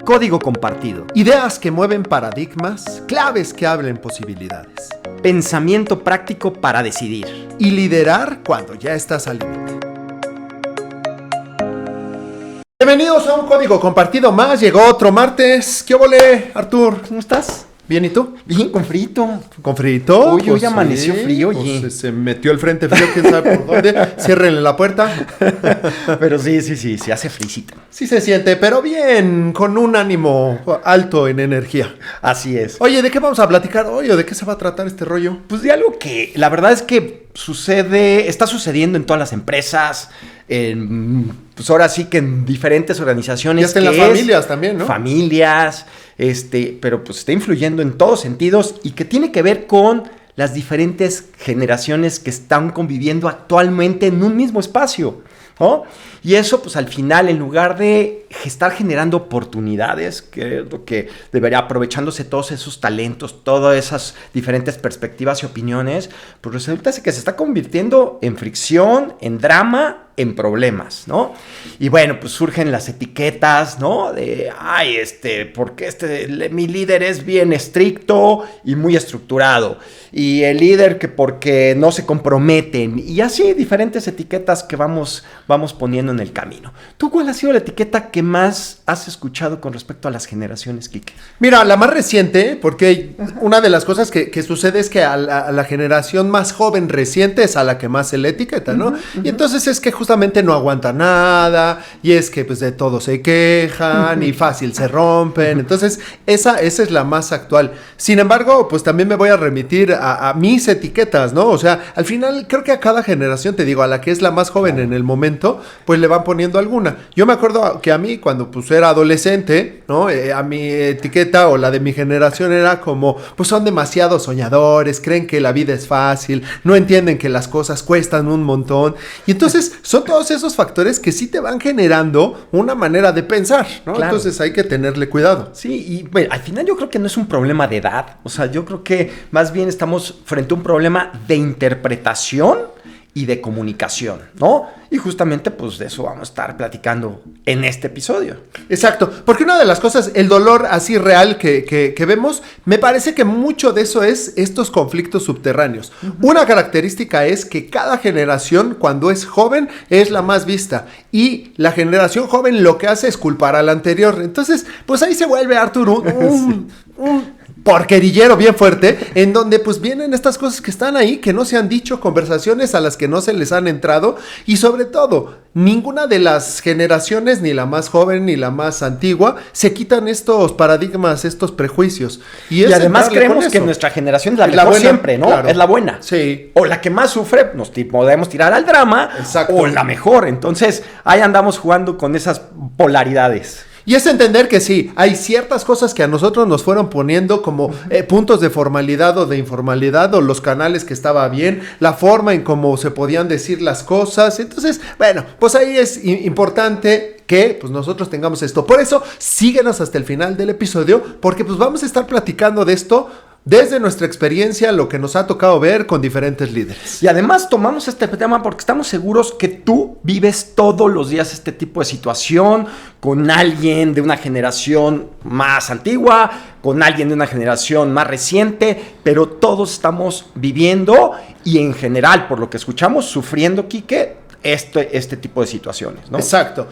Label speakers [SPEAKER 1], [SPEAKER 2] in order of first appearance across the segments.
[SPEAKER 1] Código compartido.
[SPEAKER 2] Ideas que mueven paradigmas, claves que abren posibilidades.
[SPEAKER 1] Pensamiento práctico para decidir.
[SPEAKER 2] Y liderar cuando ya estás al límite. Bienvenidos a un Código Compartido más. Llegó otro martes. ¿Qué ole, Artur?
[SPEAKER 1] ¿Cómo estás?
[SPEAKER 2] ¿Bien y tú?
[SPEAKER 1] Bien, con frito.
[SPEAKER 2] ¿Con frito?
[SPEAKER 1] Uy, hoy amaneció frío, oye.
[SPEAKER 2] Pues se metió el frente frío, quién sabe por dónde. Ciérrenle la puerta.
[SPEAKER 1] Pero sí, se hace frisito.
[SPEAKER 2] Sí se siente, pero bien, con un ánimo alto en energía.
[SPEAKER 1] Así es.
[SPEAKER 2] Oye, ¿de qué vamos a platicar hoy o de qué se va a tratar este rollo?
[SPEAKER 1] Pues de algo que la verdad es que está sucediendo en todas las empresas, pues ahora sí que en diferentes organizaciones.
[SPEAKER 2] Y hasta en las familias también, ¿no?
[SPEAKER 1] Familias, pero pues está influyendo en todos sentidos y que tiene que ver con las diferentes generaciones que están conviviendo actualmente en un mismo espacio, ¿no? Y eso, pues al final, en lugar de estar generando oportunidades, que es lo que debería, aprovechándose todos esos talentos, todas esas diferentes perspectivas y opiniones, pues resulta que se está convirtiendo en fricción, en drama, en problemas, ¿no? Y bueno, pues surgen las etiquetas, ¿no? De, porque mi líder es bien estricto y muy estructurado. Y el líder que porque no se comprometen. Y así diferentes etiquetas que vamos poniendo en el camino. ¿Tú cuál ha sido la etiqueta que más has escuchado con respecto a las generaciones, Quique?
[SPEAKER 2] Mira, la más reciente, porque una de las cosas que sucede es que a la generación más joven reciente es a la que más se le etiqueta, ¿no? Y entonces es que justamente no aguanta nada, y es que pues de todo se quejan, y fácil se rompen. Entonces, esa es la más actual. Sin embargo, pues también me voy a remitir a mis etiquetas, ¿no? O sea, al final creo que a cada generación, te digo, a la que es la más joven en el momento, pues le van poniendo alguna. Yo me acuerdo que a mí, cuando pues era adolescente, ¿no? A mi etiqueta o la de mi generación era como, pues son demasiado soñadores, creen que la vida es fácil, no entienden que las cosas cuestan un montón. Y entonces son todos esos factores que sí te van generando una manera de pensar, ¿no? Claro. Entonces hay que tenerle cuidado.
[SPEAKER 1] Sí, y bueno, al final yo creo que no es un problema de edad. O sea, yo creo que más bien estamos frente a un problema de interpretación y de comunicación, ¿no? Y justamente pues de eso vamos a estar platicando en este episodio.
[SPEAKER 2] Exacto, porque una de las cosas, el dolor así real que vemos, me parece que mucho de eso es estos conflictos subterráneos. Uh-huh. Una característica es que cada generación, cuando es joven, es la más vista, y la generación joven lo que hace es culpar a la anterior. Entonces, pues ahí se vuelve, Artur, un porquerillero bien fuerte, en donde pues vienen estas cosas que están ahí, que no se han dicho, conversaciones a las que no se les han entrado, y sobre todo, ninguna de las generaciones, ni la más joven ni la más antigua, se quitan estos paradigmas, estos prejuicios.
[SPEAKER 1] Y además creemos que nuestra generación es la mejor buena, siempre, ¿no? Claro. Es la buena.
[SPEAKER 2] Sí.
[SPEAKER 1] O la que más sufre, nos podemos tirar al drama.
[SPEAKER 2] Exacto.
[SPEAKER 1] O la mejor. Entonces, ahí andamos jugando con esas polaridades.
[SPEAKER 2] Y es entender que sí, hay ciertas cosas que a nosotros nos fueron poniendo como puntos de formalidad o de informalidad, o los canales que estaba bien, la forma en cómo se podían decir las cosas. Entonces, bueno, pues ahí es importante que pues nosotros tengamos esto. Por eso, síguenos hasta el final del episodio, porque pues vamos a estar platicando de esto desde nuestra experiencia, lo que nos ha tocado ver con diferentes líderes.
[SPEAKER 1] Y además tomamos este tema porque estamos seguros que tú vives todos los días este tipo de situación con alguien de una generación más antigua, con alguien de una generación más reciente, pero todos estamos viviendo y en general, por lo que escuchamos, sufriendo, Quique, este tipo de situaciones, ¿no?
[SPEAKER 2] Exacto.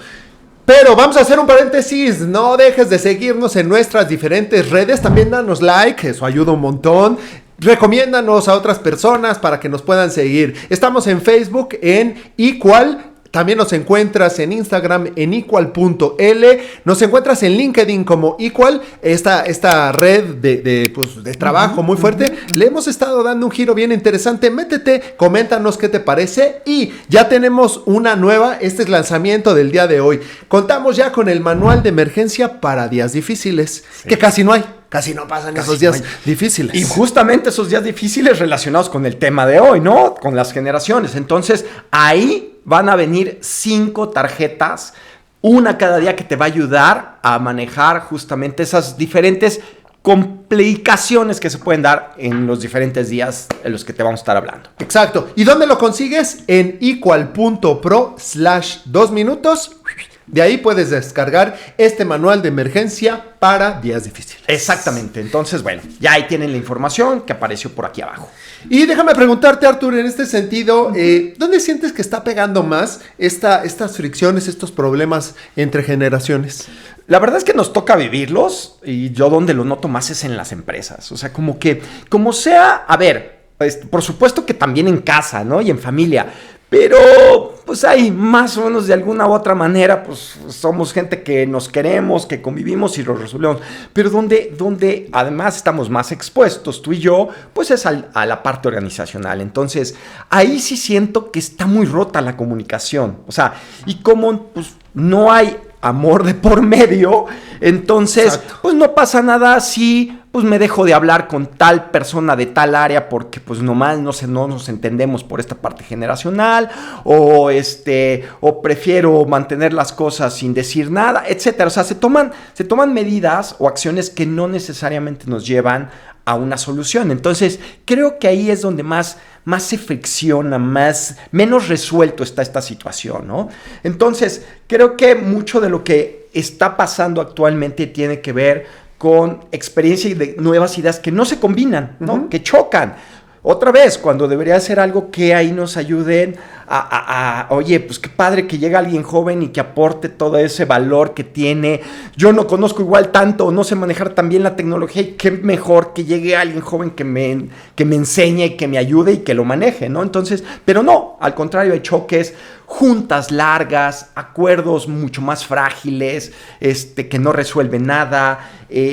[SPEAKER 2] Pero vamos a hacer un paréntesis, no dejes de seguirnos en nuestras diferentes redes, también danos like, eso ayuda un montón. Recomiéndanos a otras personas para que nos puedan seguir. Estamos en Facebook en Equal. También nos encuentras en Instagram en equal.l, nos encuentras en LinkedIn como Equal, esta red de trabajo muy fuerte. Le hemos estado dando un giro bien interesante. Métete, coméntanos qué te parece, y ya tenemos una nueva, este es lanzamiento del día de hoy. Contamos ya con el manual de emergencia para días difíciles, sí, que casi no hay. Casi no pasan esos días difíciles.
[SPEAKER 1] Y justamente esos días difíciles relacionados con el tema de hoy, ¿no? Con las generaciones. Entonces, ahí van a venir 5 tarjetas, una cada día, que te va a ayudar a manejar justamente esas diferentes complicaciones que se pueden dar en los diferentes días en los que te vamos a estar hablando.
[SPEAKER 2] Exacto. ¿Y dónde lo consigues? En equal.pro/2 minutos. De ahí puedes descargar este manual de emergencia para días difíciles.
[SPEAKER 1] Exactamente. Entonces, bueno, ya ahí tienen la información que apareció por aquí abajo.
[SPEAKER 2] Y déjame preguntarte, Artur, en este sentido, ¿dónde sientes que está pegando más estas fricciones, estos problemas entre generaciones?
[SPEAKER 1] La verdad es que nos toca vivirlos y yo donde lo noto más es en las empresas. O sea, como sea, a ver, por supuesto que también en casa, ¿no? Y en familia. Pero, pues hay más o menos de alguna u otra manera, pues somos gente que nos queremos, que convivimos y lo resolvemos. Pero donde además estamos más expuestos, tú y yo, pues es a la parte organizacional. Entonces, ahí sí siento que está muy rota la comunicación. O sea, y como pues no hay amor de por medio, entonces, exacto, pues no pasa nada si pues me dejo de hablar con tal persona de tal área porque pues nomás no nos entendemos por esta parte generacional, o prefiero mantener las cosas sin decir nada, etcétera. O sea, se toman medidas o acciones que no necesariamente nos llevan a una solución. Entonces, creo que ahí es donde más se fricciona, menos resuelto está esta situación, ¿no? Entonces, creo que mucho de lo que está pasando actualmente tiene que ver con experiencia y de nuevas ideas que no se combinan, ¿no? Uh-huh. Que chocan. Otra vez, cuando debería ser algo que ahí nos ayuden oye, pues qué padre que llegue alguien joven y que aporte todo ese valor que tiene. Yo no conozco igual tanto, no sé manejar tan bien la tecnología, y qué mejor que llegue alguien joven que me enseñe, que me ayude y que lo maneje, ¿no? Entonces, pero no, al contrario, hay choques, juntas largas, acuerdos mucho más frágiles, que no resuelven nada,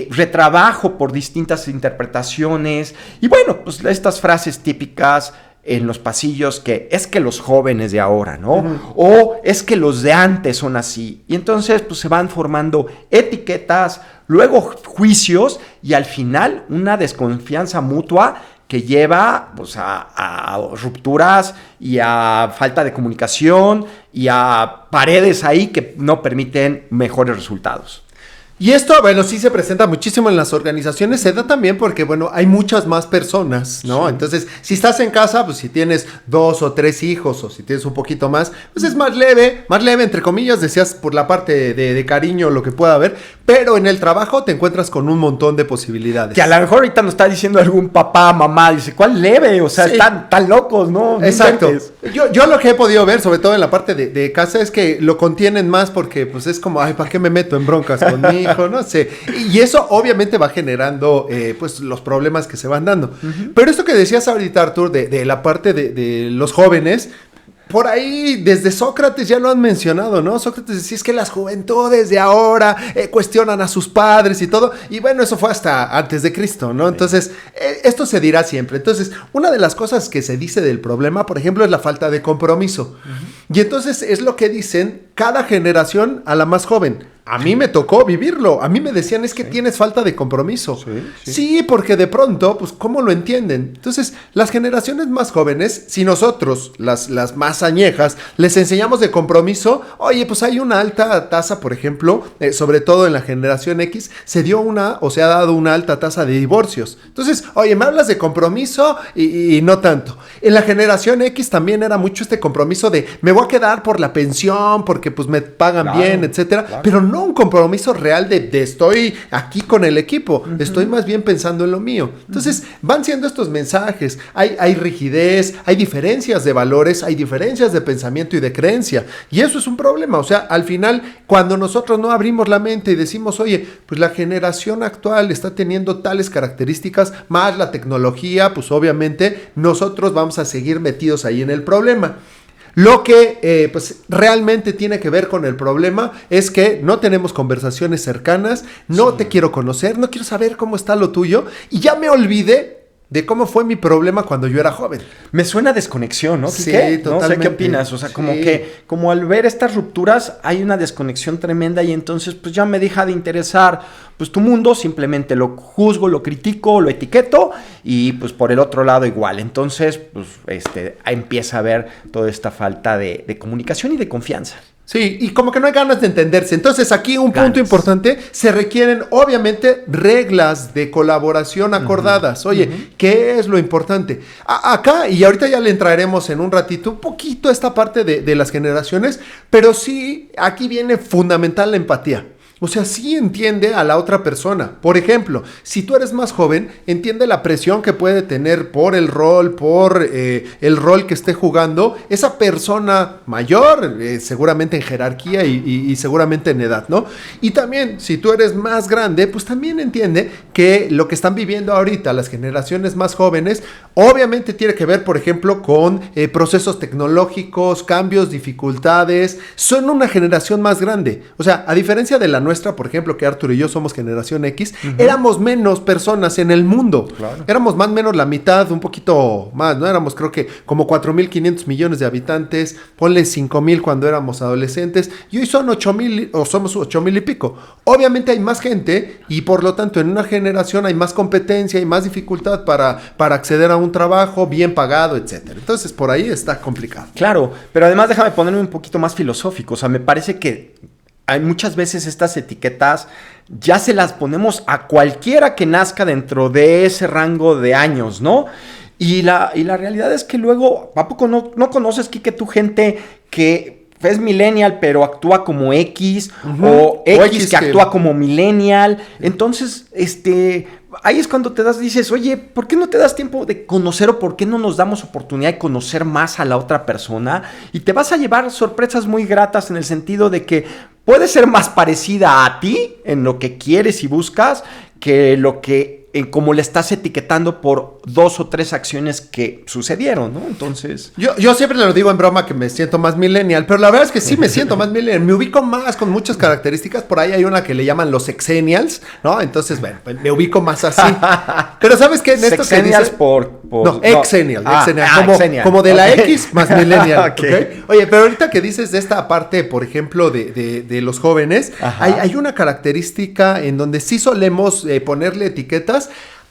[SPEAKER 1] retrabajo por distintas interpretaciones, y bueno, pues estas frases típicas en los pasillos que es que los jóvenes de ahora, ¿no? Uh-huh. O es que los de antes son así. Y entonces pues se van formando etiquetas, luego juicios y al final una desconfianza mutua que lleva pues, a rupturas y a falta de comunicación y a paredes ahí que no permiten mejores resultados.
[SPEAKER 2] Y esto, bueno, sí se presenta muchísimo en las organizaciones, se da también porque, bueno, hay muchas más personas, ¿no? Sí. Entonces, si estás en casa, pues si tienes 2 o 3 hijos o si tienes un poquito más, pues es más leve, entre comillas, decías por la parte de cariño, lo que pueda haber, pero en el trabajo te encuentras con un montón de posibilidades.
[SPEAKER 1] Que a lo mejor ahorita nos está diciendo algún papá, mamá, dice, ¿cuál leve? O sea, sí, están locos, ¿no?
[SPEAKER 2] Exacto. Yo lo que he podido ver, sobre todo en la parte de casa, es que lo contienen más porque, pues es como, ay, ¿para qué me meto en broncas conmigo? No sé, y eso obviamente va generando pues los problemas que se van dando. Uh-huh. Pero esto que decías ahorita, Artur, de la parte de los jóvenes, por ahí desde Sócrates ya lo han mencionado, ¿no? Sócrates decía es que las juventudes de ahora cuestionan a sus padres y todo, y bueno, eso fue hasta antes de Cristo, ¿no? Entonces, esto se dirá siempre. Entonces, una de las cosas que se dice del problema, por ejemplo, es la falta de compromiso. Uh-huh. Y entonces es lo que dicen cada generación a la más joven. A mí me tocó vivirlo. A mí me decían, es que tienes falta de compromiso. Sí, porque de pronto, pues, ¿cómo lo entienden? Entonces, las generaciones más jóvenes, si nosotros, las más añejas, les enseñamos de compromiso, oye, pues hay una alta tasa, por ejemplo, sobre todo en la generación X, se ha dado una alta tasa de divorcios. Entonces, oye, me hablas de compromiso y no tanto. En la generación X también era mucho este compromiso de, me voy a quedar por la pensión, porque pues me pagan bien, etcétera, claro. Pero no un compromiso real de estoy aquí con el equipo, uh-huh. Estoy más bien pensando en lo mío. Entonces, van siendo estos mensajes, hay rigidez, hay diferencias de valores, hay diferencias de pensamiento y de creencia, y eso es un problema. O sea, al final, cuando nosotros no abrimos la mente y decimos, oye, pues la generación actual está teniendo tales características, más la tecnología, pues obviamente nosotros vamos a seguir metidos ahí en el problema. Lo que pues realmente tiene que ver con el problema es que no tenemos conversaciones cercanas, no te quiero conocer, no quiero saber cómo está lo tuyo y ya me olvidé de cómo fue mi problema cuando yo era joven.
[SPEAKER 1] Me suena desconexión, ¿no?
[SPEAKER 2] Sí,
[SPEAKER 1] totalmente.
[SPEAKER 2] No sé
[SPEAKER 1] qué opinas, o sea, como al ver estas rupturas hay una desconexión tremenda y entonces pues ya me deja de interesar pues tu mundo, simplemente lo juzgo, lo critico, lo etiqueto y pues por el otro lado igual. Entonces pues empieza a haber toda esta falta de comunicación y de confianza.
[SPEAKER 2] Sí, y como que no hay ganas de entenderse. Entonces, aquí un punto
[SPEAKER 1] Ganas.
[SPEAKER 2] importante, se requieren obviamente reglas de colaboración acordadas. Oye, ¿qué es lo importante? Acá, y ahorita ya le entraremos en un ratito, un poquito a esta parte de las generaciones, pero sí, aquí viene fundamental la empatía. O sea, sí entiende a la otra persona. Por ejemplo, si tú eres más joven, entiende la presión que puede tener por el rol, el rol que esté jugando esa persona mayor, seguramente en jerarquía y seguramente en edad, ¿no? Y también, si tú eres más grande, pues también entiende que lo que están viviendo ahorita las generaciones más jóvenes, obviamente tiene que ver, por ejemplo, con procesos tecnológicos, cambios, dificultades. Son una generación más grande. O sea, a diferencia de la nuestra, por ejemplo, que Arturo y yo somos generación X, éramos menos personas en el mundo. Claro. Éramos más o menos la mitad, un poquito más, ¿no? Éramos creo que como 4.500 millones de habitantes, ponle 5.000 cuando éramos adolescentes, y hoy son 8.000 o somos 8.000 y pico. Obviamente hay más gente y por lo tanto en una generación hay más competencia, hay más dificultad para acceder a un trabajo bien pagado, etcétera. Entonces por ahí está complicado.
[SPEAKER 1] Claro, pero además déjame ponerme un poquito más filosófico. O sea, me parece que hay muchas veces estas etiquetas ya se las ponemos a cualquiera que nazca dentro de ese rango de años, ¿no? Y la realidad es que luego, ¿a poco no conoces, Quique, tu gente que es millennial pero actúa como X, o X que actúa como millennial? Entonces, ahí es cuando dices, oye, ¿por qué no te das tiempo de conocer o por qué no nos damos oportunidad de conocer más a la otra persona? Y te vas a llevar sorpresas muy gratas en el sentido de que puede ser más parecida a ti en lo que quieres y buscas que lo que como le estás etiquetando por 2 o 3 acciones que sucedieron, ¿no? Entonces...
[SPEAKER 2] Yo siempre lo digo en broma que me siento más millennial, pero la verdad es que sí me siento más millennial. Me ubico más con muchas características. Por ahí hay una que le llaman los exennials, ¿no? Entonces, bueno, me ubico más así. Pero ¿sabes qué? En esto que dice... No, exennial. Como de la X más millennial. Okay. Oye, pero ahorita que dices de esta parte, por ejemplo, de los jóvenes, hay una característica en donde sí solemos ponerle etiquetas.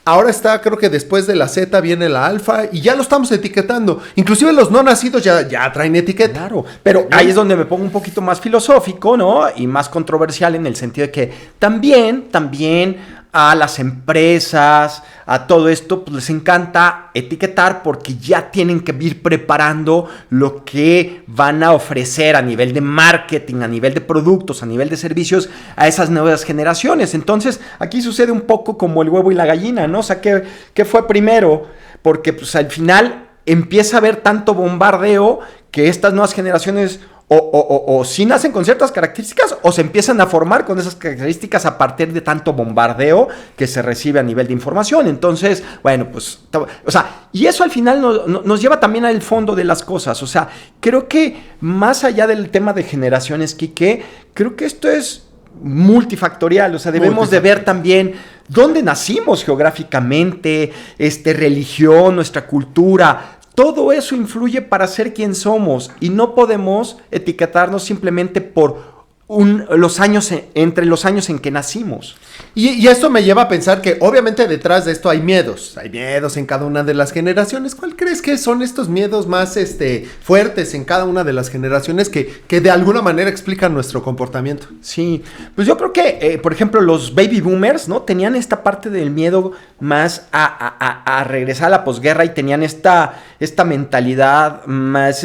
[SPEAKER 2] Ahora está, creo que después de la Z viene la alfa y ya lo estamos etiquetando. Inclusive los no nacidos ya traen etiqueta.
[SPEAKER 1] Claro, pero ahí es donde me pongo un poquito más filosófico, ¿no? Y más controversial en el sentido de que también a las empresas, a todo esto, pues les encanta etiquetar porque ya tienen que ir preparando lo que van a ofrecer a nivel de marketing, a nivel de productos, a nivel de servicios a esas nuevas generaciones. Entonces, aquí sucede un poco como el huevo y la gallina, ¿no? O sea, ¿qué fue primero? Porque pues al final empieza a haber tanto bombardeo que estas nuevas generaciones o si nacen con ciertas características o se empiezan a formar con esas características a partir de tanto bombardeo que se recibe a nivel de información. Entonces, bueno, pues, o sea, y eso al final nos lleva también al fondo de las cosas. O sea, creo que más allá del tema de generaciones, Quique, creo que esto es multifactorial. O sea, debemos de ver también dónde nacimos geográficamente, religión, nuestra cultura. Todo eso influye para ser quien somos y no podemos etiquetarnos simplemente por entre los años en que nacimos.
[SPEAKER 2] Y esto me lleva a pensar que obviamente detrás de esto hay miedos en cada una de las generaciones. ¿Cuál crees que son estos miedos más fuertes en cada una de las generaciones que de alguna manera explican nuestro comportamiento?
[SPEAKER 1] Sí, pues yo creo que, por ejemplo, los baby boomers, ¿no? Tenían esta parte del miedo más a regresar a la posguerra y tenían esta mentalidad más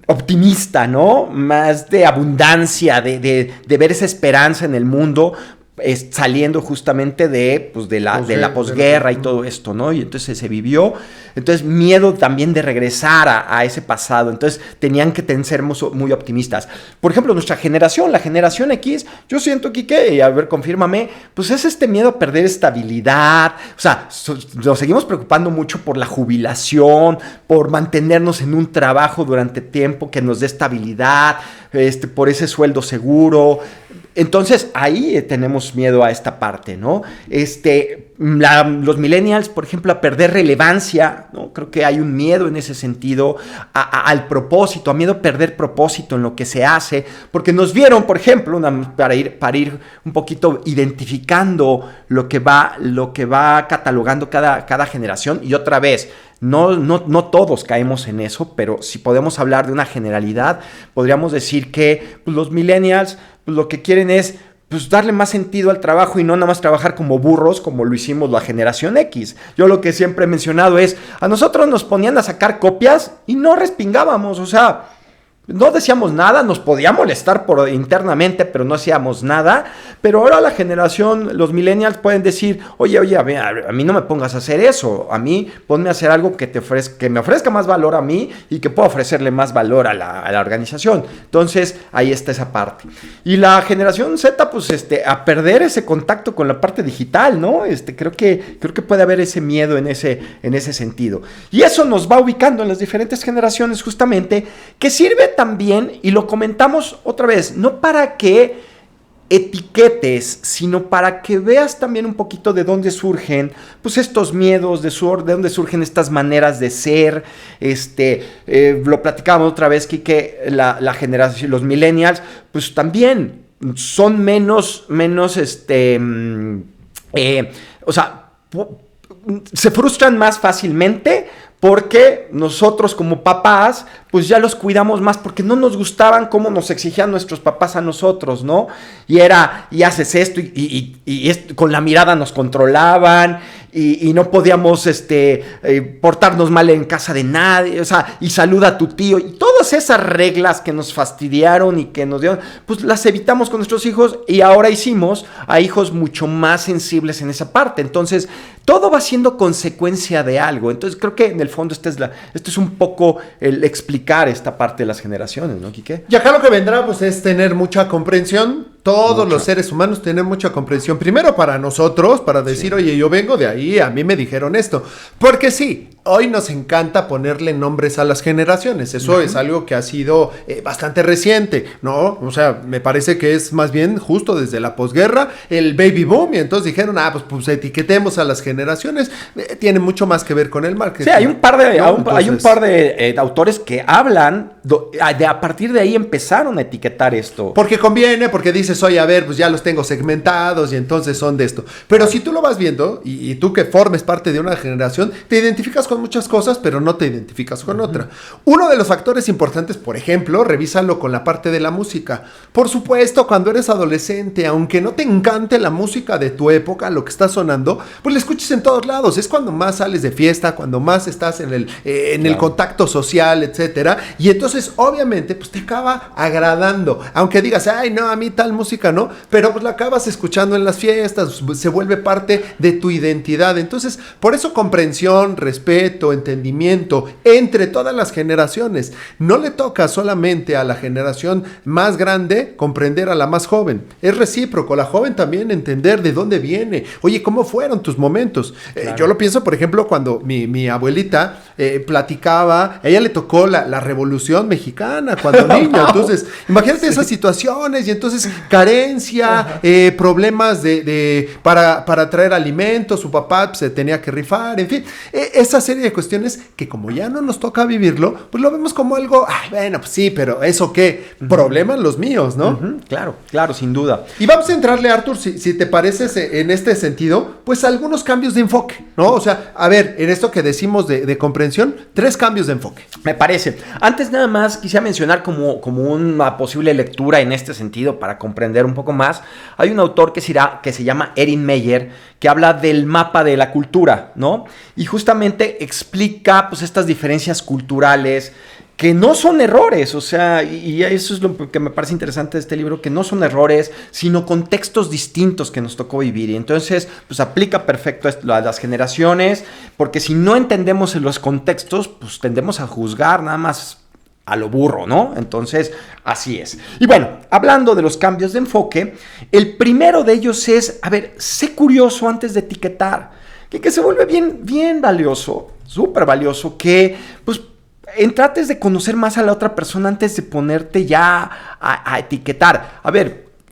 [SPEAKER 1] optimista, ¿no? Más de abundancia, de ver esa esperanza en el mundo, saliendo justamente de la posguerra y todo esto, ¿no? Y entonces se vivió, entonces miedo también de regresar a ese pasado. Entonces tenían que ser muy optimistas. Por ejemplo, nuestra generación, la generación X, yo siento, Quique, y a ver, confírmame, pues es este miedo a perder estabilidad. O sea, nos seguimos preocupando mucho por la jubilación, por mantenernos en un trabajo durante tiempo que nos dé estabilidad, por ese sueldo seguro. Entonces, ahí tenemos miedo a esta parte, ¿no? Los millennials, por ejemplo, a perder relevancia, ¿no? Creo que hay un miedo en ese sentido al propósito, a miedo a perder propósito en lo que se hace, porque nos vieron, por ejemplo, para ir un poquito identificando lo que va catalogando cada generación, y otra vez, no todos caemos en eso, pero si podemos hablar de una generalidad, podríamos decir que pues, los millennials pues, lo que quieren es pues, darle más sentido al trabajo y no nada más trabajar como burros como lo hicimos la generación X. Yo lo que siempre he mencionado es, a nosotros nos ponían a sacar copias y no respingábamos, o sea, no decíamos nada, nos podía molestar internamente, pero no hacíamos nada. Pero ahora la generación, los millennials pueden decir, oye, a mí no me pongas a hacer eso. A mí ponme a hacer algo que me ofrezca más valor a mí y que pueda ofrecerle más valor a la organización. Entonces, ahí está esa parte. Y la generación Z, pues, a perder ese contacto con la parte digital, ¿no? Creo que puede haber ese miedo en ese sentido. Y eso nos va ubicando en las diferentes generaciones, justamente, que sirve también, y lo comentamos otra vez, no para que etiquetes, sino para que veas también un poquito de dónde surgen pues estos miedos, de dónde surgen estas maneras de ser. Lo platicábamos otra vez, que la generación, los millennials, pues también son menos se frustran más fácilmente, porque nosotros como papás, pues ya los cuidamos más, porque no nos gustaban cómo nos exigían nuestros papás a nosotros, ¿no? Y haces esto, y con la mirada nos controlaban, y no podíamos portarnos mal en casa de nadie, o sea, y saluda a tu tío, y todas esas reglas que nos fastidiaron y que nos dieron, pues las evitamos con nuestros hijos, y ahora hicimos a hijos mucho más sensibles en esa parte. Entonces, todo va siendo consecuencia de algo. Entonces, creo que en el fondo esto es un poco el explicar esta parte de las generaciones, ¿no, Quique?
[SPEAKER 2] Y acá lo que vendrá, pues, es tener mucha comprensión. Todos los seres humanos tienen mucha comprensión. Primero para nosotros, para decir, oye, yo vengo de ahí, a mí me dijeron esto. Porque sí, hoy nos encanta ponerle nombres a las generaciones. Eso es algo que ha sido bastante reciente, ¿no? O sea, me parece que es más bien justo desde la posguerra, el baby boom. Y entonces dijeron, pues etiquetemos a las generaciones. Tiene mucho más que ver con el marketing.
[SPEAKER 1] Sí, hay un par de autores que hablan, a partir de ahí empezaron a etiquetar esto.
[SPEAKER 2] Porque conviene, porque dices, oye, a ver, pues ya los tengo segmentados y entonces son de esto. Pero si tú lo vas viendo, y tú que formes parte de una generación, te identificas con muchas cosas, pero no te identificas con otra. Uno de los factores importantes, por ejemplo, revísalo con la parte de la música. Por supuesto, cuando eres adolescente, aunque no te encante la música de tu época, lo que está sonando, pues la escuches en todos lados. Es cuando más sales de fiesta, cuando más estás en el contacto social, etcétera. Y entonces, obviamente, pues te acaba agradando. Aunque digas, ay, no, a mí tal música no, pero pues la acabas escuchando en las fiestas, se vuelve parte de tu identidad. Entonces, por eso comprensión, respeto, entendimiento entre todas las generaciones. No le toca solamente a la generación más grande comprender a la más joven. Es recíproco, la joven también entender de dónde viene. Oye, ¿cómo fueron tus momentos? Claro. Yo lo pienso, por ejemplo, cuando mi abuelita platicaba, a ella le tocó la Revolución Mexicana cuando niña. Entonces, imagínate esas situaciones, y entonces carencia, problemas para traer alimentos, su papá se tenía que rifar, en fin, esa serie de cuestiones que como ya no nos toca vivirlo, pues lo vemos como algo, bueno, pues sí, pero ¿eso qué? Problemas los míos, ¿no?
[SPEAKER 1] Claro, sin duda.
[SPEAKER 2] Y vamos a entrarle, Arthur, si te parece en este sentido, pues algunos cambios de enfoque, ¿no? O sea, a ver, en esto que decimos de comprensión, 3 cambios de enfoque.
[SPEAKER 1] Me parece. Antes nada más quisiera mencionar como una posible lectura en este sentido para comprender un poco más. Hay un autor que se llama Erin Meyer, que habla del mapa de la cultura, ¿no? Y justamente explica pues estas diferencias culturales que no son errores, o sea, y eso es lo que me parece interesante de este libro, que no son errores, sino contextos distintos que nos tocó vivir. Y entonces, pues aplica perfecto a las generaciones, porque si no entendemos los contextos, pues tendemos a juzgar nada más a lo burro, ¿no? Entonces, así es. Y bueno, hablando de los cambios de enfoque, el primero de ellos es, sé curioso antes de etiquetar, que se vuelve bien valioso, súper valioso, que, pues, trates de conocer más a la otra persona antes de ponerte ya a etiquetar.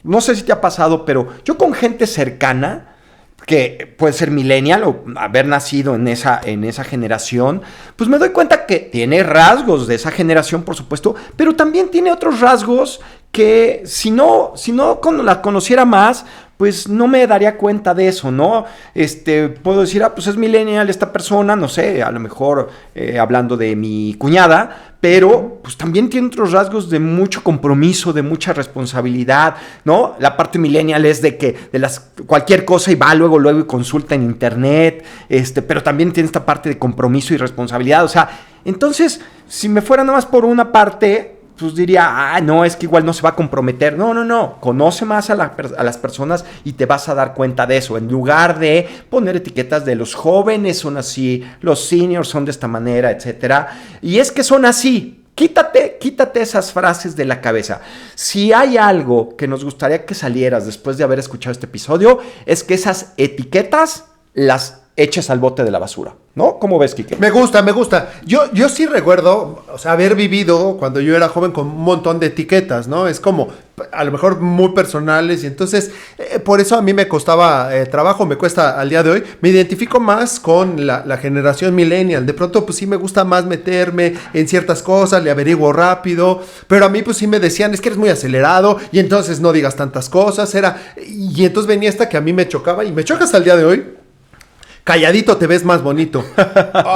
[SPEAKER 1] no sé si te ha pasado, pero yo con gente cercana, que puede ser millennial o haber nacido en esa generación, pues me doy cuenta que tiene rasgos de esa generación, por supuesto, pero también tiene otros rasgos que si no la conociera más, pues no me daría cuenta de eso, ¿no? Puedo decir, pues es millennial esta persona, no sé, a lo mejor hablando de mi cuñada, pero pues también tiene otros rasgos de mucho compromiso, de mucha responsabilidad, ¿no? La parte millennial es de que cualquier cosa y va luego y consulta en internet, pero también tiene esta parte de compromiso y responsabilidad, o sea, entonces, si me fuera nada más por una parte, pues diría, no, es que igual no se va a comprometer. No, conoce más a las personas y te vas a dar cuenta de eso, en lugar de poner etiquetas de los jóvenes son así, los seniors son de esta manera, etcétera. Y es que son así. Quítate esas frases de la cabeza. Si hay algo que nos gustaría que salieras después de haber escuchado este episodio, es que esas etiquetas las eches al bote de la basura, ¿no? ¿Cómo ves, Quique?
[SPEAKER 2] Me gusta. Yo sí recuerdo, o sea, haber vivido cuando yo era joven con un montón de etiquetas, ¿no? Es como, a lo mejor muy personales y entonces, por eso a mí me costaba trabajo, me cuesta al día de hoy. Me identifico más con la generación millennial. De pronto, pues sí me gusta más meterme en ciertas cosas, le averiguo rápido, pero a mí pues sí me decían, es que eres muy acelerado y entonces no digas tantas cosas, y entonces venía esta que a mí me chocaba y me choca hasta el día de hoy. Calladito te ves más bonito.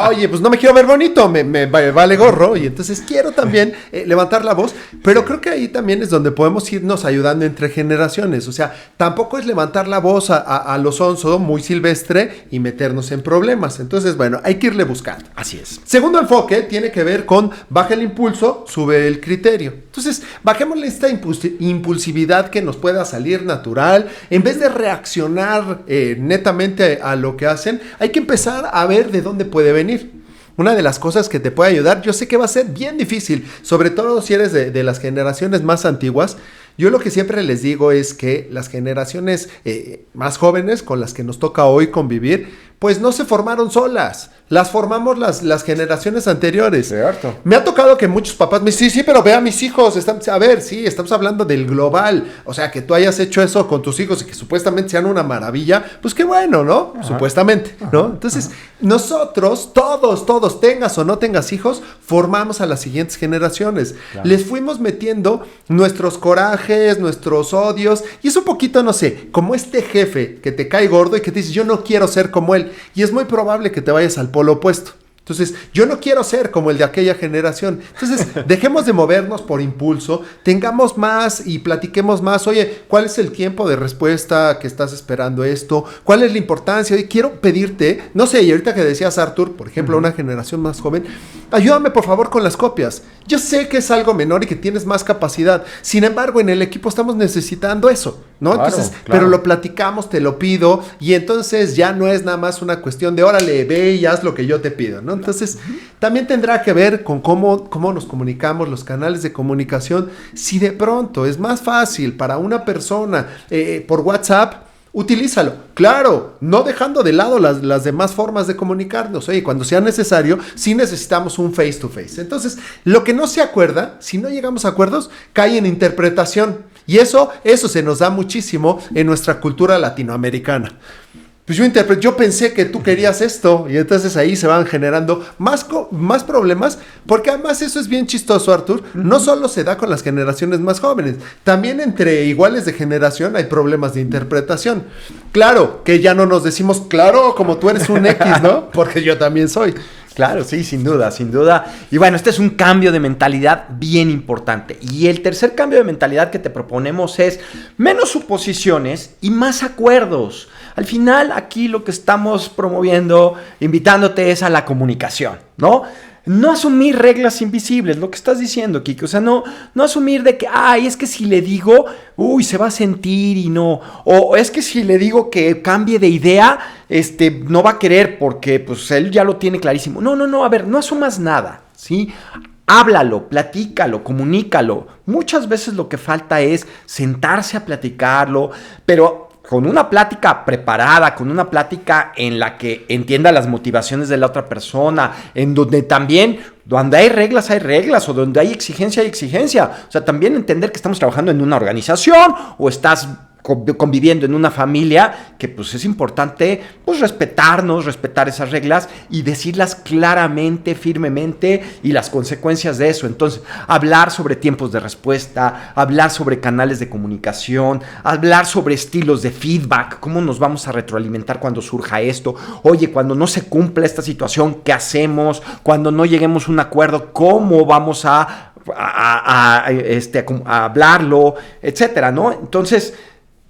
[SPEAKER 2] Oye, pues no me quiero ver bonito, me vale gorro. Y entonces quiero también levantar la voz. Pero creo que ahí también es donde podemos irnos ayudando entre generaciones. O sea, tampoco es levantar la voz a lo sonso, muy silvestre y meternos en problemas. Entonces, bueno, hay que irle buscando.
[SPEAKER 1] Así es.
[SPEAKER 2] Segundo enfoque tiene que ver con baja el impulso, sube el criterio. Entonces, bajémosle esta impulsividad que nos pueda salir natural. En vez de reaccionar netamente a lo que hacen, hay que empezar a ver de dónde puede venir. Una de las cosas que te puede ayudar, yo sé que va a ser bien difícil, sobre todo si eres de las generaciones más antiguas. Yo lo que siempre les digo es que las generaciones más jóvenes con las que nos toca hoy convivir, pues no se formaron solas. Las formamos las generaciones anteriores.
[SPEAKER 1] Cierto.
[SPEAKER 2] Me ha tocado que muchos papás me dicen, sí, pero ve a mis hijos. Estamos hablando del global. O sea, que tú hayas hecho eso con tus hijos y que supuestamente sean una maravilla, pues qué bueno, ¿no? Ajá. Supuestamente, ¿no? Entonces, nosotros, todos, tengas o no tengas hijos, formamos a las siguientes generaciones. Claro. Les fuimos metiendo nuestros corajes, nuestros odios, y es un poquito, no sé, como este jefe que te cae gordo y que te dice, yo no quiero ser como él. Y es muy probable que te vayas al polo opuesto. Entonces, yo no quiero ser como el de aquella generación. Entonces, dejemos de movernos por impulso, tengamos más y platiquemos más. Oye, ¿cuál es el tiempo de respuesta que estás esperando esto? ¿Cuál es la importancia? Oye, quiero pedirte, no sé, y ahorita que decías, Arthur, por ejemplo, una generación más joven, ayúdame por favor con las copias. Yo sé que es algo menor y que tienes más capacidad. Sin embargo, en el equipo estamos necesitando eso, ¿no? Claro, entonces, claro. Pero lo platicamos, te lo pido, y entonces ya no es nada más una cuestión de, órale, ve y haz lo que yo te pido, ¿no? Entonces, también tendrá que ver con cómo nos comunicamos, los canales de comunicación. Si de pronto es más fácil para una persona por WhatsApp, utilízalo. Claro, no dejando de lado las demás formas de comunicarnos. Oye, cuando sea necesario, sí necesitamos un face to face. Entonces, lo que no se acuerda, si no llegamos a acuerdos, cae en interpretación. Y eso se nos da muchísimo en nuestra cultura latinoamericana. Pues yo pensé que tú querías esto, y entonces ahí se van generando más problemas, porque además eso es bien chistoso, Arthur. No solo se da con las generaciones más jóvenes, también entre iguales de generación hay problemas de interpretación. Claro, que ya no nos decimos, claro, como tú eres un X, ¿no? Porque yo también soy.
[SPEAKER 1] Claro, sí, sin duda. Y bueno, este es un cambio de mentalidad bien importante. Y el tercer cambio de mentalidad que te proponemos es menos suposiciones y más acuerdos. Al final, aquí lo que estamos promoviendo, invitándote es a la comunicación, ¿no? No asumir reglas invisibles, lo que estás diciendo, Kike. O sea, no asumir de que, es que si le digo, se va a sentir y no. O es que si le digo que cambie de idea, no va a querer porque pues él ya lo tiene clarísimo. No, a ver, no asumas nada, ¿sí? Háblalo, platícalo, comunícalo. Muchas veces lo que falta es sentarse a platicarlo, pero con una plática preparada, con una plática en la que entienda las motivaciones de la otra persona, en donde también, donde hay reglas, o donde hay exigencia. O sea, también entender que estamos trabajando en una organización o estás conviviendo en una familia, que pues es importante pues respetar esas reglas y decirlas claramente, firmemente, y las consecuencias de eso. Entonces, hablar sobre tiempos de respuesta, hablar sobre canales de comunicación, hablar sobre estilos de feedback, cómo nos vamos a retroalimentar cuando surja esto. Oye, cuando no se cumpla esta situación, ¿qué hacemos? Cuando no lleguemos a un acuerdo, ¿cómo vamos a hablarlo? Etcétera, ¿no? Entonces,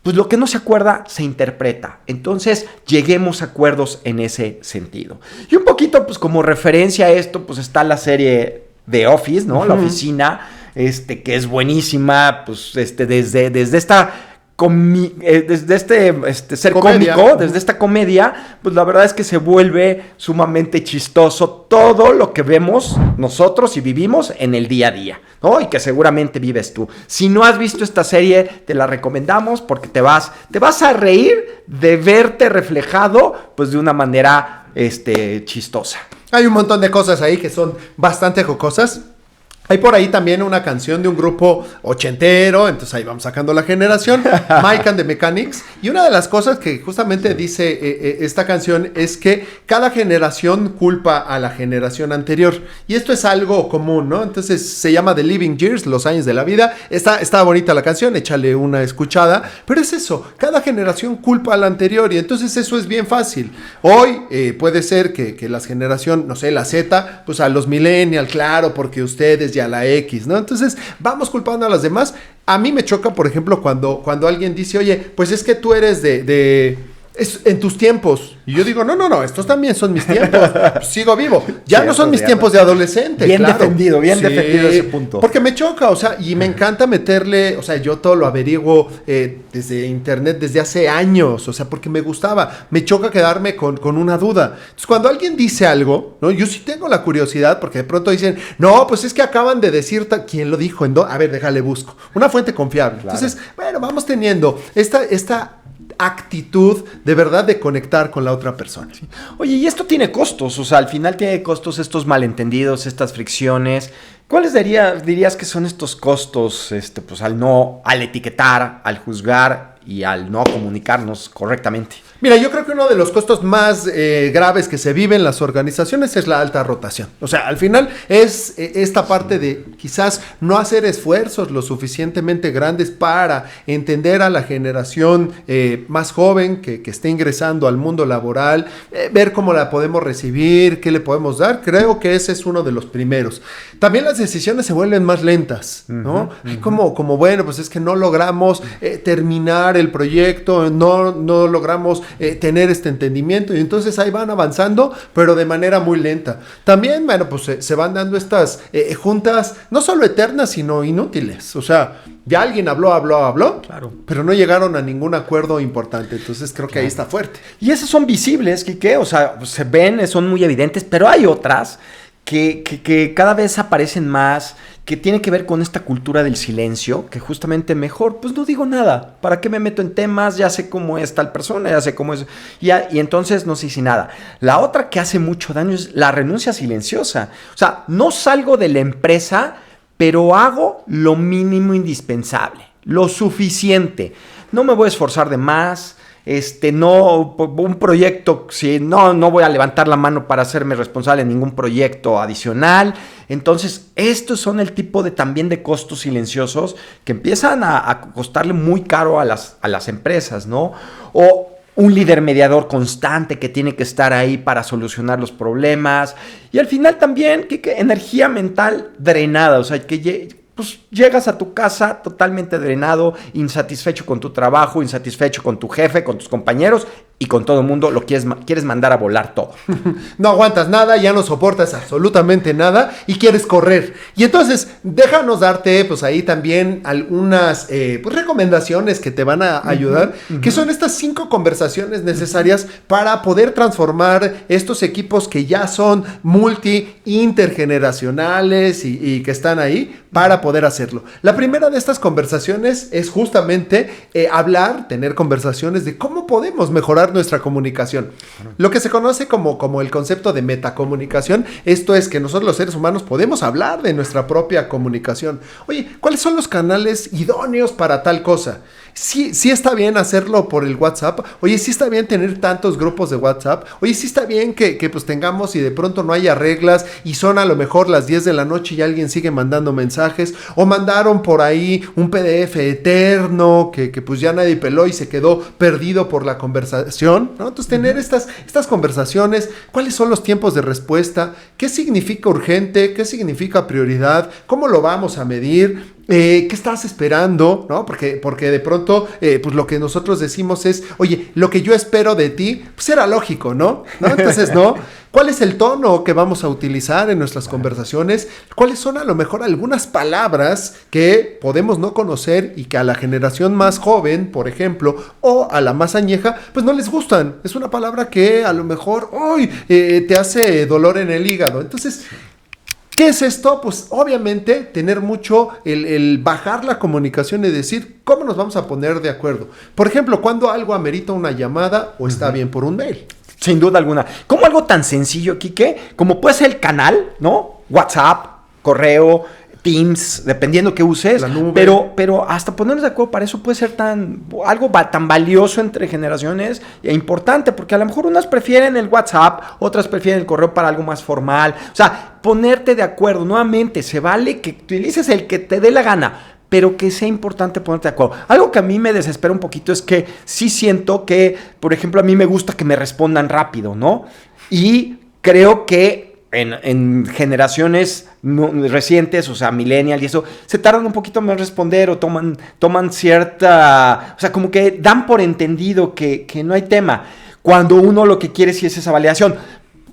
[SPEAKER 1] pues lo que no se acuerda se interpreta. Entonces, lleguemos a acuerdos en ese sentido. Y un poquito, pues como referencia a esto, pues está la serie The Office, ¿no? La oficina, que es buenísima, pues desde esta desde ser
[SPEAKER 2] comedia.
[SPEAKER 1] cómico, desde esta comedia, pues la verdad es que se vuelve sumamente chistoso todo lo que vemos nosotros y vivimos en el día a día, ¿no? Y que seguramente vives tú. Si no has visto esta serie, te la recomendamos porque te vas a reír de verte reflejado, pues de una manera, chistosa.
[SPEAKER 2] Hay un montón de cosas ahí que son bastante jocosas. Hay por ahí también una canción de un grupo ochentero, entonces ahí vamos sacando la generación, Mike and the Mechanics, y una de las cosas que justamente dice esta canción es que cada generación culpa a la generación anterior, y esto es algo común, ¿no? Entonces se llama The Living Years, los años de la vida. Está bonita la canción, échale una escuchada, pero es eso, cada generación culpa a la anterior, y entonces eso es bien fácil. Hoy puede ser que la generación, no sé, la Z, pues a los millennials, claro, porque ustedes ya a la X, ¿no? Entonces, vamos culpando a las demás. A mí me choca, por ejemplo, cuando alguien dice, oye, pues es que tú eres en tus tiempos. Y yo digo, no, estos también son mis tiempos. Sigo vivo. Ya no son mis tiempos de adolescente.
[SPEAKER 1] Bien defendido ese punto.
[SPEAKER 2] Porque me choca, o sea, y me encanta meterle, o sea, yo todo lo averiguo desde internet desde hace años, o sea, porque me gustaba. Me choca quedarme con una duda. Entonces, cuando alguien dice algo, ¿no? Yo sí tengo la curiosidad, porque de pronto dicen, no, pues es que acaban de decir, ¿quién lo dijo? A ver, déjale busco. Una fuente confiable. Claro. Entonces, bueno, vamos teniendo esta actitud de verdad de conectar con la otra persona.
[SPEAKER 1] Sí. Oye, y esto tiene costos, o sea, al final tiene costos estos malentendidos, estas fricciones. ¿Cuáles dirías que son estos costos, pues al etiquetar, al juzgar y al no comunicarnos correctamente?
[SPEAKER 2] Mira, yo creo que uno de los costos más graves que se vive en las organizaciones es la alta rotación. O sea, al final es esta parte de quizás no hacer esfuerzos lo suficientemente grandes para entender a la generación más joven que esté ingresando al mundo laboral, ver cómo la podemos recibir, qué le podemos dar. Creo que ese es uno de los primeros. También las decisiones se vuelven más lentas, ¿no? Como bueno, pues es que no logramos terminar el proyecto, no logramos tener este entendimiento, y entonces ahí van avanzando, pero de manera muy lenta. También, bueno, pues se van dando estas juntas, no solo eternas, sino inútiles. O sea, ya alguien habló,
[SPEAKER 1] claro,
[SPEAKER 2] pero no llegaron a ningún acuerdo importante. Entonces creo que ahí está fuerte.
[SPEAKER 1] Y esas son visibles, Quique, o sea, se ven, son muy evidentes, pero hay otras que cada vez aparecen más, que tiene que ver con esta cultura del silencio, que justamente mejor, pues no digo nada, ¿para qué me meto en temas? Ya sé cómo es tal persona, ya sé cómo es, y entonces no sé si nada. La otra que hace mucho daño es la renuncia silenciosa, o sea, no salgo de la empresa, pero hago lo mínimo indispensable, lo suficiente, no me voy a esforzar de más. No, un proyecto, si no voy a levantar la mano para hacerme responsable de ningún proyecto adicional. Entonces, estos son el tipo también de costos silenciosos que empiezan a costarle muy caro a las empresas, ¿no? O un líder mediador constante que tiene que estar ahí para solucionar los problemas. Y al final también, que energía mental drenada, o sea, que pues llegas a tu casa totalmente drenado, insatisfecho con tu trabajo, insatisfecho con tu jefe, con tus compañeros y con todo el mundo lo quieres mandar a volar todo.
[SPEAKER 2] No aguantas nada, ya no soportas absolutamente nada y quieres correr. Y entonces, déjanos darte, pues ahí también algunas pues, recomendaciones que te van a ayudar, que son estas 5 conversaciones necesarias para poder transformar estos equipos que ya son intergeneracionales y que están ahí para poder hacerlo. La primera de estas conversaciones es justamente tener conversaciones de cómo podemos mejorar nuestra comunicación. Lo que se conoce como el concepto de metacomunicación, esto es que nosotros los seres humanos podemos hablar de nuestra propia comunicación. Oye, ¿cuáles son los canales idóneos para tal cosa? Sí está bien hacerlo por el WhatsApp. Oye, sí está bien tener tantos grupos de WhatsApp. Oye, sí está bien que pues tengamos y de pronto no haya reglas y son a lo mejor las 10 de la noche y alguien sigue mandando mensajes o mandaron por ahí un PDF eterno que pues ya nadie peló y se quedó perdido por la conversación, ¿no? Entonces tener estas conversaciones, ¿cuáles son los tiempos de respuesta? ¿Qué significa urgente? ¿Qué significa prioridad? ¿Cómo lo vamos a medir? ¿Qué estás esperando? ¿No? Porque de pronto, pues lo que nosotros decimos es, oye, lo que yo espero de ti, pues era lógico, ¿no? Entonces, ¿no? ¿Cuál es el tono que vamos a utilizar en nuestras conversaciones? ¿Cuáles son a lo mejor algunas palabras que podemos no conocer y que a la generación más joven, por ejemplo, o a la más añeja, pues no les gustan? Es una palabra que a lo mejor, te hace dolor en el hígado. Entonces, ¿qué es esto? Pues obviamente tener mucho el bajar la comunicación y decir cómo nos vamos a poner de acuerdo. Por ejemplo, cuando algo amerita una llamada o está bien por un mail.
[SPEAKER 1] Sin duda alguna. Como algo tan sencillo, Quique, como puede ser el canal, ¿no? WhatsApp, correo, Teams, dependiendo que uses,
[SPEAKER 2] la nube.
[SPEAKER 1] Pero hasta ponernos de acuerdo para eso puede ser algo tan valioso entre generaciones e importante, porque a lo mejor unas prefieren el WhatsApp, otras prefieren el correo para algo más formal. O sea, ponerte de acuerdo, nuevamente, se vale que utilices el que te dé la gana, pero que sea importante ponerte de acuerdo. Algo que a mí me desespera un poquito es que sí siento que, por ejemplo, a mí me gusta que me respondan rápido, ¿no? Y creo que en generaciones recientes, o sea, millennial y eso, se tardan un poquito más en responder o toman cierta... O sea, como que dan por entendido que no hay tema, cuando uno lo que quiere sí es esa validación.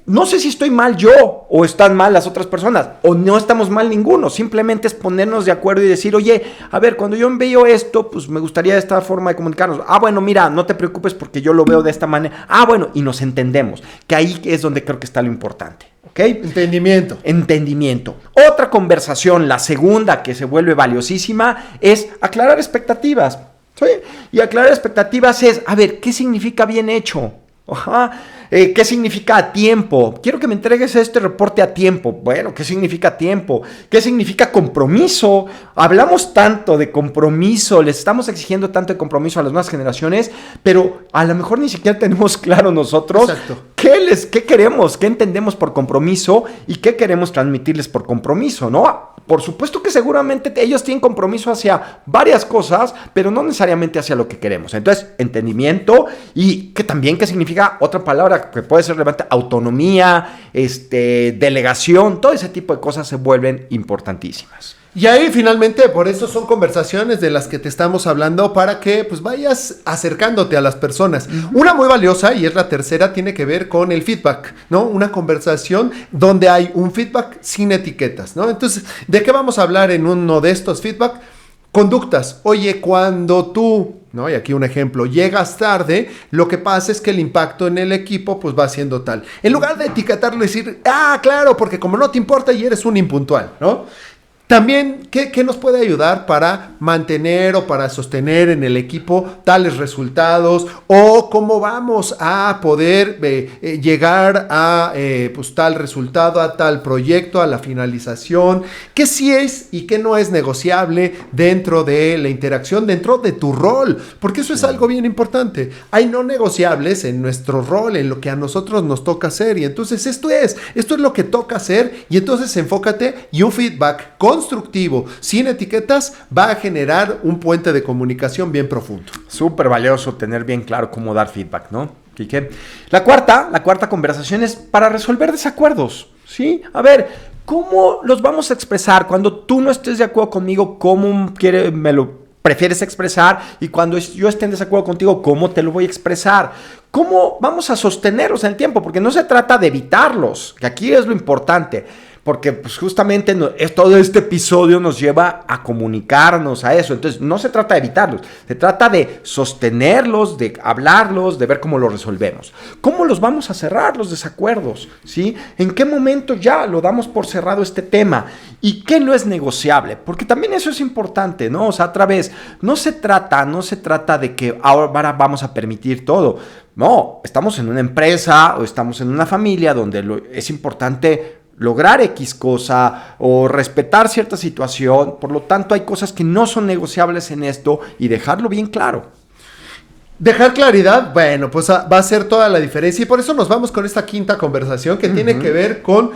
[SPEAKER 1] No sé si estoy mal yo o están mal las otras personas o no estamos mal ninguno. Simplemente es ponernos de acuerdo y decir, oye, a ver, cuando yo envío esto, pues me gustaría esta forma de comunicarnos. Ah, bueno, mira, no te preocupes porque yo lo veo de esta manera. Ah, bueno, y nos entendemos. Que ahí es donde creo que está lo importante. ¿Ok? Entendimiento. Otra conversación, la segunda que se vuelve valiosísima, es aclarar expectativas. ¿Sí? Y aclarar expectativas es, a ver, ¿qué significa bien hecho? Ajá. ¿Qué significa a tiempo? Quiero que me entregues este reporte a tiempo. Bueno, ¿qué significa tiempo? ¿Qué significa compromiso? Hablamos tanto de compromiso, les estamos exigiendo tanto de compromiso a las nuevas generaciones, pero a lo mejor ni siquiera tenemos claro nosotros qué queremos, qué entendemos por compromiso y qué queremos transmitirles por compromiso, ¿no? Por supuesto que seguramente ellos tienen compromiso hacia varias cosas, pero no necesariamente hacia lo que queremos. Entonces, entendimiento y que también qué significa otra palabra que puede ser relevante, autonomía, delegación, todo ese tipo de cosas se vuelven importantísimas.
[SPEAKER 2] Y ahí finalmente, por eso son conversaciones de las que te estamos hablando para que pues vayas acercándote a las personas. Una muy valiosa, y es la tercera, tiene que ver con el feedback, ¿no? Una conversación donde hay un feedback sin etiquetas, ¿no? Entonces, ¿de qué vamos a hablar en uno de estos feedback? Conductas. Oye, cuando tú, ¿no? Y aquí un ejemplo, llegas tarde, lo que pasa es que el impacto en el equipo pues va siendo tal. En lugar de etiquetarlo y decir, claro, porque como no te importa y eres un impuntual, ¿no? También, ¿qué nos puede ayudar para mantener o para sostener en el equipo tales resultados? O cómo vamos a poder llegar a pues, tal resultado, a tal proyecto, a la finalización. ¿Qué sí es y qué no es negociable dentro de la interacción, dentro de tu rol? Porque eso es algo bien importante. Hay no negociables en nuestro rol, en lo que a nosotros nos toca hacer. Y entonces esto es lo que toca hacer. Y entonces enfócate y un feedback constructivo, sin etiquetas, va a generar un puente de comunicación bien profundo.
[SPEAKER 1] Súper valioso tener bien claro cómo dar feedback, ¿no, Quique? La cuarta conversación es para resolver desacuerdos, ¿sí? A ver, ¿cómo los vamos a expresar? Cuando tú no estés de acuerdo conmigo, ¿cómo me lo prefieres expresar, y cuando yo esté en desacuerdo contigo, ¿cómo te lo voy a expresar? ¿Cómo vamos a sostenerlos en el tiempo? Porque no se trata de evitarlos, que aquí es lo importante. Porque pues justamente todo este episodio nos lleva a comunicarnos a eso. Entonces no se trata de evitarlos, se trata de sostenerlos, de hablarlos, de ver cómo los resolvemos. ¿Cómo los vamos a cerrar los desacuerdos? ¿Sí? ¿En qué momento ya lo damos por cerrado este tema? ¿Y qué no es negociable? Porque también eso es importante, ¿no? O sea, otra vez, no se trata de que ahora vamos a permitir todo. No, estamos en una empresa o estamos en una familia donde es importante lograr X cosa o respetar cierta situación. Por lo tanto, hay cosas que no son negociables en esto y dejarlo bien claro.
[SPEAKER 2] Dejar claridad, bueno, pues va a ser toda la diferencia, y por eso nos vamos con esta quinta conversación que tiene que ver con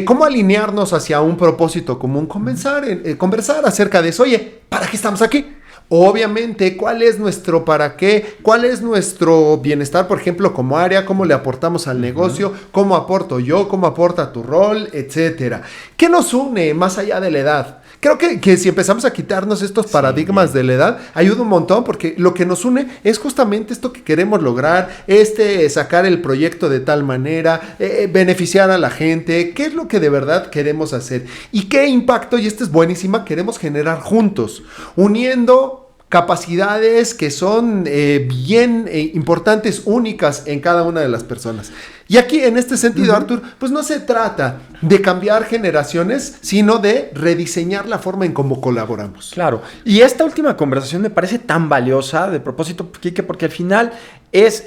[SPEAKER 2] cómo alinearnos hacia un propósito común, conversar acerca de eso. Oye, ¿para qué estamos aquí? Obviamente, ¿cuál es nuestro para qué? ¿Cuál es nuestro bienestar, por ejemplo, como área? ¿Cómo le aportamos al negocio? ¿Cómo aporto yo? ¿Cómo aporta tu rol? Etcétera. ¿Qué nos une más allá de la edad? Creo que si empezamos a quitarnos estos paradigmas de la edad, ayuda un montón, porque lo que nos une es justamente esto que queremos lograr, sacar el proyecto de tal manera, beneficiar a la gente, qué es lo que de verdad queremos hacer y qué impacto, y esta es buenísima, queremos generar juntos, uniendo capacidades que son bien importantes, únicas en cada una de las personas. Y aquí, en este sentido, Artur, pues no se trata de cambiar generaciones, sino de rediseñar la forma en cómo colaboramos.
[SPEAKER 1] Claro. Y esta última conversación me parece tan valiosa, de propósito, Quique, porque al final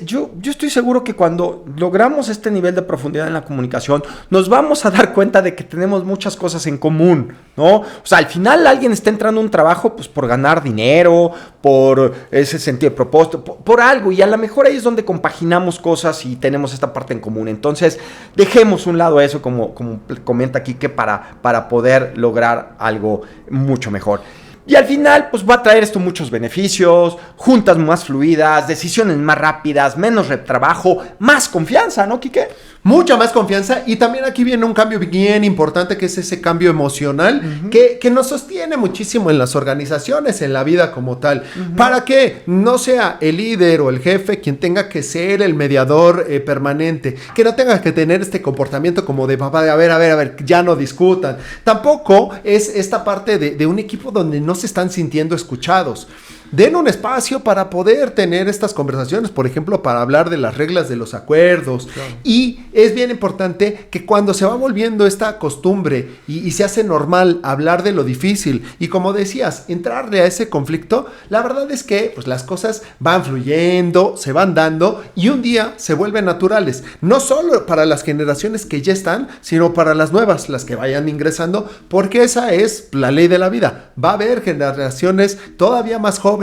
[SPEAKER 1] yo estoy seguro que cuando logramos este nivel de profundidad en la comunicación, nos vamos a dar cuenta de que tenemos muchas cosas en común, ¿no? O sea, al final alguien está entrando a un trabajo pues por ganar dinero, por ese sentido de propósito, por algo, y a lo mejor ahí es donde compaginamos cosas y tenemos esta parte en común. Entonces, dejemos un lado eso, como comenta Quique, para poder lograr algo mucho mejor. Y al final, pues va a traer esto muchos beneficios, juntas más fluidas, decisiones más rápidas, menos retrabajo, más confianza, ¿no, Quique?
[SPEAKER 2] Mucha más confianza, y también aquí viene un cambio bien importante, que es ese cambio emocional que nos sostiene muchísimo en las organizaciones, en la vida como tal, para que no sea el líder o el jefe quien tenga que ser el mediador permanente, que no tenga que tener este comportamiento como de papá, de a ver, ya no discutan. Tampoco es esta parte de un equipo donde no se están sintiendo escuchados. Den un espacio para poder tener estas conversaciones, por ejemplo, para hablar de las reglas de los acuerdos. Claro. Y es bien importante que cuando se va volviendo esta costumbre y se hace normal hablar de lo difícil y, como decías, entrarle a ese conflicto, la verdad es que pues, las cosas van fluyendo, se van dando y un día se vuelven naturales. No solo para las generaciones que ya están, sino para las nuevas, las que vayan ingresando, porque esa es la ley de la vida. Va a haber generaciones todavía más jóvenes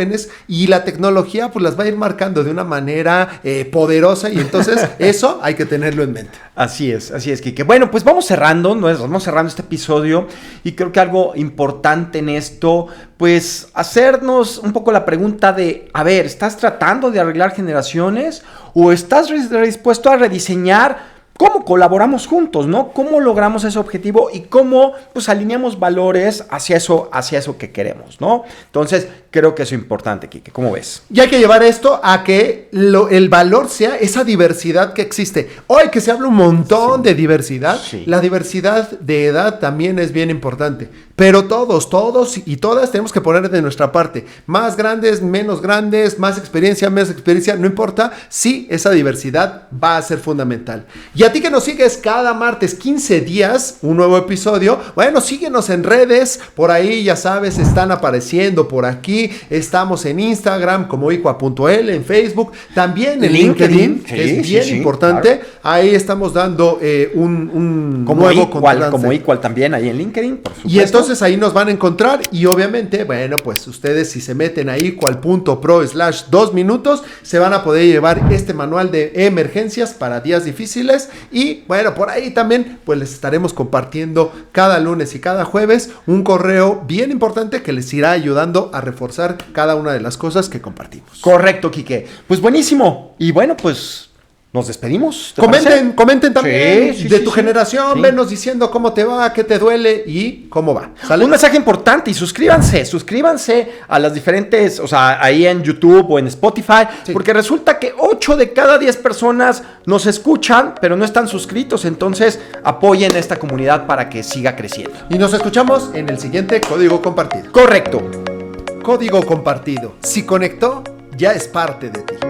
[SPEAKER 2] y la tecnología pues las va a ir marcando de una manera poderosa, y entonces eso hay que tenerlo en mente.
[SPEAKER 1] Así es, Quique. Bueno, pues vamos cerrando este episodio, y creo que algo importante en esto, pues hacernos un poco la pregunta de, a ver, ¿estás tratando de arreglar generaciones o estás dispuesto a rediseñar cómo colaboramos juntos, ¿no? ¿Cómo logramos ese objetivo y cómo pues alineamos valores hacia eso que queremos, ¿no? Entonces, creo que eso es importante, Quique. ¿Cómo ves?
[SPEAKER 2] Y hay que llevar esto a que el valor sea esa diversidad que existe. Hoy que se habla un montón de diversidad, la diversidad de edad también es bien importante. Pero todos y todas tenemos que poner de nuestra parte. Más grandes, menos grandes, más experiencia, menos experiencia, no importa. Sí, esa diversidad va a ser fundamental. Y a ti que nos sigues cada martes, 15 días, un nuevo episodio, bueno, síguenos en redes, por ahí ya sabes, están apareciendo por aquí, estamos en Instagram como icua.l, en Facebook, también en LinkedIn, que es bien importante, claro. Ahí estamos dando un nuevo
[SPEAKER 1] contraste. Como Igual también ahí en LinkedIn, por supuesto.
[SPEAKER 2] Y entonces ahí nos van a encontrar, y obviamente, bueno, pues ustedes si se meten a igual.pro/2 minutos, se van a poder llevar este manual de emergencias para días difíciles. Y bueno, por ahí también pues les estaremos compartiendo cada lunes y cada jueves un correo bien importante que les irá ayudando a reforzar cada una de las cosas que compartimos.
[SPEAKER 1] Correcto, Quique. Pues buenísimo. Y bueno, pues nos despedimos. ¿Te parece?
[SPEAKER 2] Comenten también
[SPEAKER 1] Sí,
[SPEAKER 2] de tu generación,
[SPEAKER 1] sí.
[SPEAKER 2] venos diciendo cómo te va, qué te duele y cómo va. ¿Sale?
[SPEAKER 1] Un mensaje importante y suscríbanse a las diferentes, o sea, ahí en YouTube o en Spotify, porque resulta que 8 de cada 10 personas nos escuchan, pero no están suscritos, entonces apoyen esta comunidad para que siga creciendo.
[SPEAKER 2] Y nos escuchamos en el siguiente Código Compartido.
[SPEAKER 1] Correcto.
[SPEAKER 2] Código Compartido. Si conectó, ya es parte de ti.